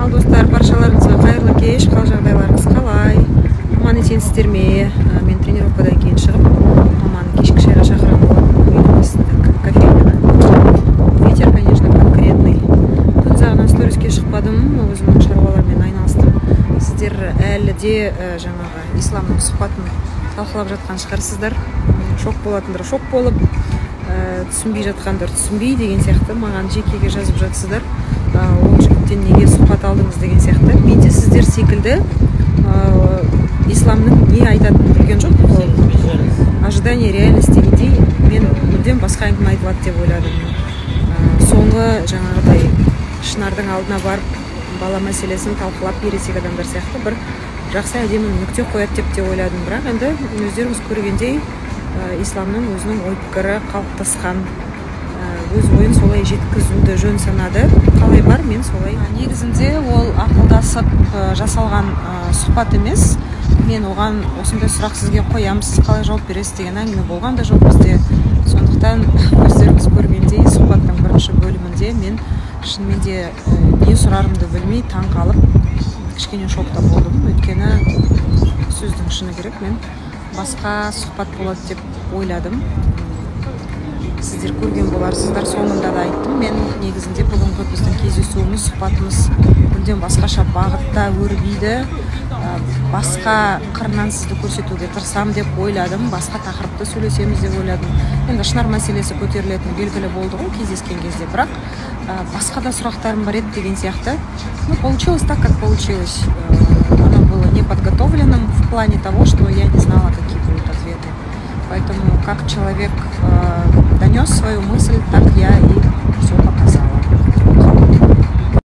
Ал достар, баршаларыңызға қайырлы кеш, қал жағдайларыңыз қалай? Аман есенсіздер ме? Мен тренировкадан кейін шығып, маманы кешкі шайға шақырған болатын. Үйдің кофейняға. Ветер, конечно, конкретный. Түн жағынан сториске шықпадым, өзімнің шаруалармен айналыстым. Сіздер әлі де жаңағы исламның сұхбатын талқылап жатқан шығарсыздар. Шок болатындар шок болып, түсінбей жатқандар түсінбей деген сияқты маған жекеге жазып жатсыздар. Ол жігіттен неге сұхбат алдыңыз деген сияқты. Мен де сіздер секілді исламның не айтатынын білген жоқ. Ожидание реальность дегендей мен мүлдем басқа әңгіме айтылады деп ойладым. Соңғы жаңағыдай шынардың алдына барып бала мәселесін талқылап ересек адамдар сияқты бір жақсы әдемі нүкте қояды деп те ойладым. Бірақ енді өздеріңіз көргендей исламның өзінің ой пікірі қалыптасқан, өз ойын солай жеткізуді жөн санады. Қалай бар, мен солай. Негізінде ол ақылдасып жасалған сұхбат емес. Мен оған осындай сұрақ сізге қоямын, сіз қалай жауап бересіз деген әңгіме болған да жоқ бізде. Сондықтан өздеріңіз көргендей сұхбаттың бірінші бөлімінде мен шынымен де не сұрарымды білмей таң қалып кішкене шокта болдым. Өйткені сөздің шыны керек, мен басқа сұхбат болады деп ойладым. Сіздер көрген боларсыздар, соңында да айттым. Мен негізінде бүгінгі біздің кездесуіміз, сұхбатымыз мүлдем басқаша бағытта өрбиді. Басқа қырынан сізді көрсетуге тырысамын деп ойладым. Басқа тақырыпты сөйлесеміз деп ойладым. Енді шынар мәселесі көтерілетін белгілі болды ғой кездескен кезде, бірақ басқа да сұрақтарым бар еді деген сияқты. Ну, получилось так, как получилось. Оно было неподготовленным в плане того, что я не знала, какие будут ответы. Поэтому как человек донес свою мысль, так я